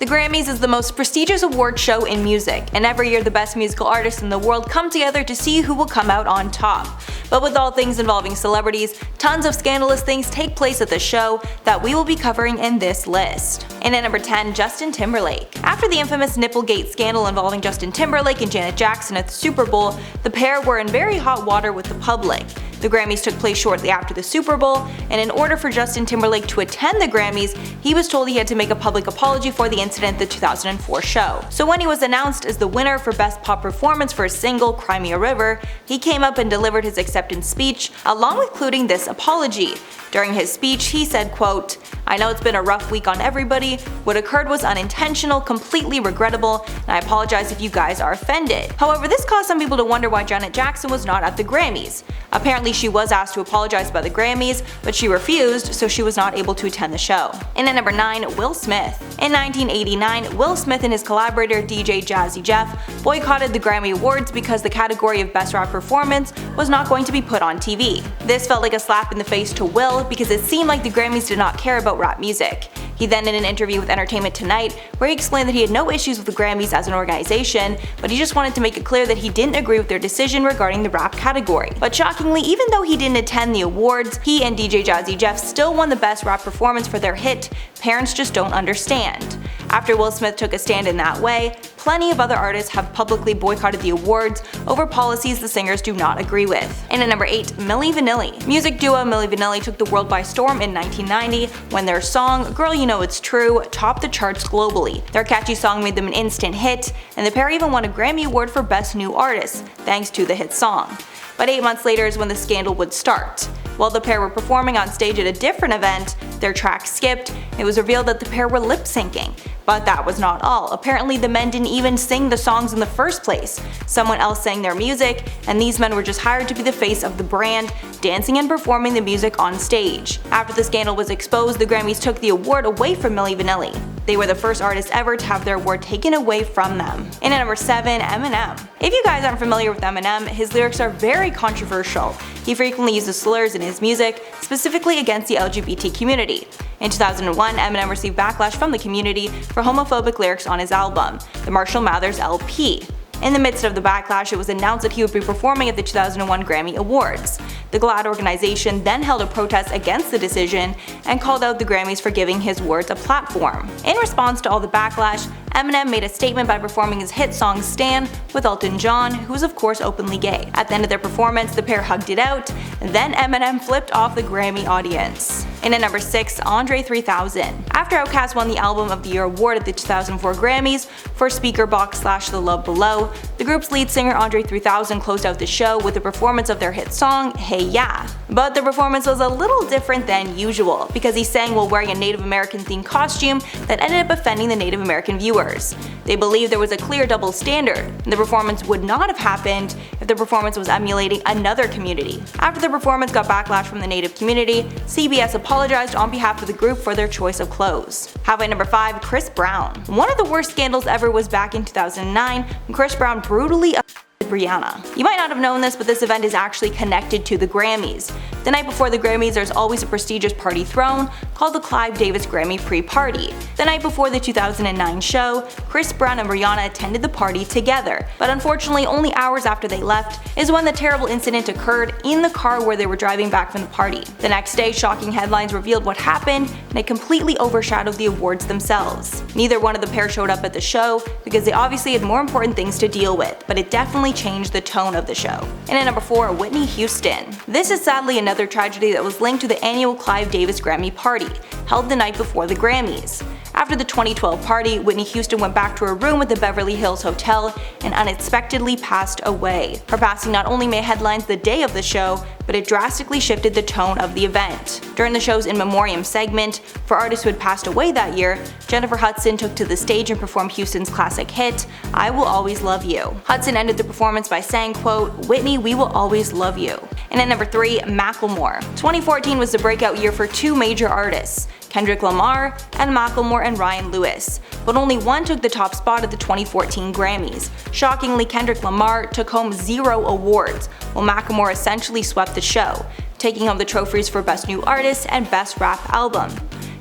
The Grammys is the most prestigious award show in music, and every year the best musical artists in the world come together to see who will come out on top. But with all things involving celebrities, tons of scandalous things take place at the show that we will be covering in this list. And at number 10, Justin Timberlake. After the infamous Nipplegate scandal involving Justin Timberlake and Janet Jackson at the Super Bowl, the pair were in very hot water with the public. The Grammys took place shortly after the Super Bowl, and in order for Justin Timberlake to attend the Grammys, he was told he had to make a public apology for the incident at the 2004 show. So when he was announced as the winner for Best Pop Performance for his single Cry Me a River, he came up and delivered his acceptance speech, along with including this apology. During his speech, he said, quote, "I know it's been a rough week on everybody. What occurred was unintentional, completely regrettable, and I apologize if you guys are offended." However, this caused some people to wonder why Janet Jackson was not at the Grammys. Apparently, she was asked to apologize by the Grammys, but she refused, so she was not able to attend the show. And at number 9, Will Smith. In 1989, Will Smith and his collaborator DJ Jazzy Jeff boycotted the Grammy Awards because the category of Best Rap Performance was not going to be put on TV. This felt like a slap in the face to Will because it seemed like the Grammys did not care about rap music. He then did an interview with Entertainment Tonight where he explained that he had no issues with the Grammys as an organization, but he just wanted to make it clear that he didn't agree with their decision regarding the rap category. But shockingly, even though he didn't attend the awards, he and DJ Jazzy Jeff still won the Best Rap Performance for their hit, Parents Just Don't Understand. After Will Smith took a stand in that way, plenty of other artists have publicly boycotted the awards over policies the singers do not agree with. And at number 8, Milli Vanilli. Music duo Milli Vanilli took the world by storm in 1990 when their song Girl You Know It's True topped the charts globally. Their catchy song made them an instant hit, and the pair even won a Grammy Award for Best New Artist, thanks to the hit song. But 8 months later is when the scandal would start. While the pair were performing on stage at a different event, their track skipped, and it was revealed that the pair were lip-syncing. But that was not all. Apparently the men didn't even sing the songs in the first place. Someone else sang their music, and these men were just hired to be the face of the brand, dancing and performing the music on stage. After the scandal was exposed, the Grammys took the award away from Milli Vanilli. They were the first artists ever to have their award taken away from them. And at number 7, Eminem. If you guys aren't familiar with Eminem, his lyrics are very controversial. He frequently uses slurs in his music, specifically against the LGBT community. In 2001, Eminem received backlash from the community for homophobic lyrics on his album, the Marshall Mathers LP. In the midst of the backlash, it was announced that he would be performing at the 2001 Grammy Awards. The GLAAD organization then held a protest against the decision and called out the Grammys for giving his words a platform. In response to all the backlash, Eminem made a statement by performing his hit song Stan with Elton John, who was of course openly gay. At the end of their performance, the pair hugged it out, and then Eminem flipped off the Grammy audience. And at number 6, Andre 3000. After Outkast won the Album of the Year award at the 2004 Grammys for Speakerboxx / The Love Below, the group's lead singer Andre 3000 closed out the show with a performance of their hit song, Hey Ya. But the performance was a little different than usual, because he sang while wearing a Native American themed costume that ended up offending the Native American viewers. They believed there was a clear double standard, and the performance would not have happened if the performance was emulating another community. After the performance got backlash from the Native community, CBS apologized on behalf of the group for their choice of clothes. Halfway number 5, Chris Brown. One of the worst scandals ever was back in 2009 when Chris Brown brutally Rihanna. You might not have known this, but this event is actually connected to the Grammys. The night before the Grammys, there's always a prestigious party thrown called the Clive Davis Grammy Pre-Party. The night before the 2009 show, Chris Brown and Rihanna attended the party together, but unfortunately only hours after they left is when the terrible incident occurred in the car where they were driving back from the party. The next day, shocking headlines revealed what happened, and it completely overshadowed the awards themselves. Neither one of the pair showed up at the show because they obviously had more important things to deal with, but it definitely changed the tone of the show. And at number 4, Whitney Houston. This is sadly another tragedy that was linked to the annual Clive Davis Grammy party, held the night before the Grammys. After the 2012 party, Whitney Houston went back to her room at the Beverly Hills Hotel and unexpectedly passed away. Her passing not only made headlines the day of the show, but it drastically shifted the tone of the event. During the show's In Memoriam segment, for artists who had passed away that year, Jennifer Hudson took to the stage and performed Houston's classic hit, I Will Always Love You. Hudson ended the performance by saying, quote, "Whitney, we will always love you." And at number 3, Macklemore. 2014 was the breakout year for two major artists, Kendrick Lamar and Macklemore and Ryan Lewis, but only one took the top spot at the 2014 Grammys. Shockingly, Kendrick Lamar took home 0 awards, while Macklemore essentially swept the show, taking home the trophies for Best New Artist and Best Rap Album.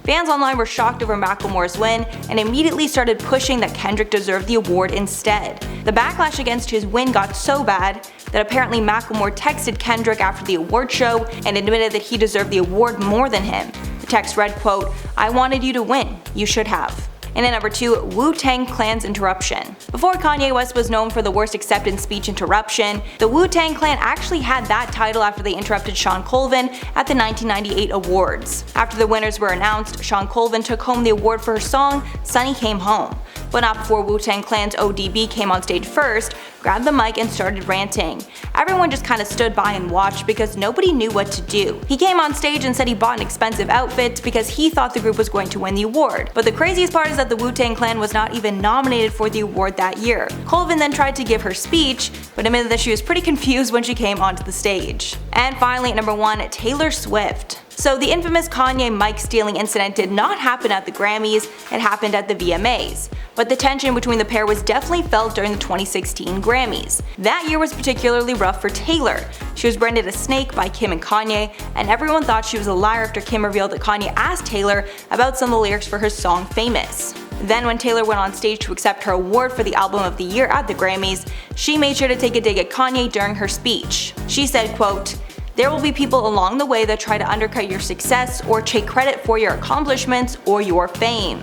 Fans online were shocked over Macklemore's win and immediately started pushing that Kendrick deserved the award instead. The backlash against his win got so bad that apparently Macklemore texted Kendrick after the award show and admitted that he deserved the award more than him. The text read, quote, "I wanted you to win. You should have." And at number 2, Wu-Tang Clan's Interruption. Before Kanye West was known for the worst acceptance speech Interruption, the Wu-Tang Clan actually had that title after they interrupted Sean Colvin at the 1998 awards. After the winners were announced, Sean Colvin took home the award for her song, Sunny Came Home. But not before Wu-Tang Clan's ODB came on stage first, grabbed the mic and started ranting. Everyone just kinda stood by and watched because nobody knew what to do. He came on stage and said he bought an expensive outfit because he thought the group was going to win the award. But the craziest part is that the Wu-Tang Clan was not even nominated for the award that year. Colvin then tried to give her speech, but admitted that she was pretty confused when she came onto the stage. And finally at number 1, Taylor Swift. So the infamous Kanye mic stealing incident did not happen at the Grammys, it happened at the VMAs. But the tension between the pair was definitely felt during the 2016 Grammys. That year was particularly rough for Taylor. She was branded a snake by Kim and Kanye, and everyone thought she was a liar after Kim revealed that Kanye asked Taylor about some of the lyrics for her song Famous. Then when Taylor went on stage to accept her award for the Album of the Year at the Grammys, she made sure to take a dig at Kanye during her speech. She said, quote, "There will be people along the way that try to undercut your success or take credit for your accomplishments or your fame."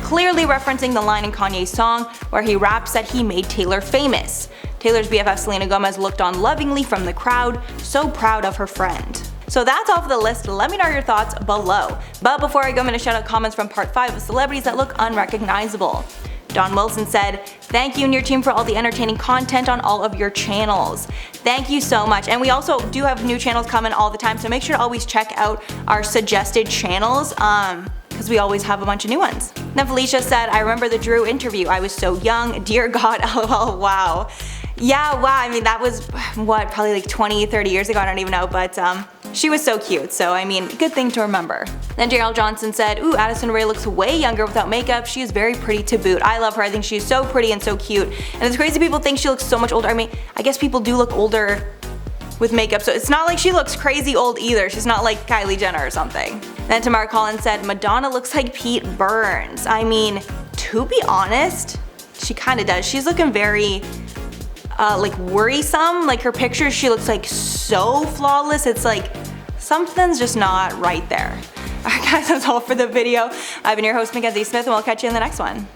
Clearly referencing the line in Kanye's song where he raps that he made Taylor famous. Taylor's BFF Selena Gomez looked on lovingly from the crowd, so proud of her friend. So that's all for the list, let me know your thoughts below. But before I go, I'm going to shout out comments from part 5 of celebrities that look unrecognizable. Don Wilson said, "Thank you and your team for all the entertaining content on all of your channels." Thank you so much, and we also do have new channels coming all the time, so make sure to always check out our suggested channels, because we always have a bunch of new ones. Then Felicia said, "I remember the Drew interview, I was so young, dear God, lol, wow." Yeah, wow, I mean that was, what, probably like 20-30 years ago, I don't even know, but she was so cute, so I mean, good thing to remember. Then Daryl Johnson said, "Ooh, Addison Rae looks way younger without makeup, she is very pretty to boot. I love her, I think she's so pretty and so cute." And it's crazy people think she looks so much older. I mean, I guess people do look older with makeup, so it's not like she looks crazy old either. She's not like Kylie Jenner or something. Then Tamara Collins said, "Madonna looks like Pete Burns." I mean, to be honest, she kinda does. She's looking very like worrisome. Like her pictures, she looks like so flawless. It's like something's just not right there. Alright guys, that's all for the video. I've been your host Mackenzie Smith, and we'll catch you in the next one.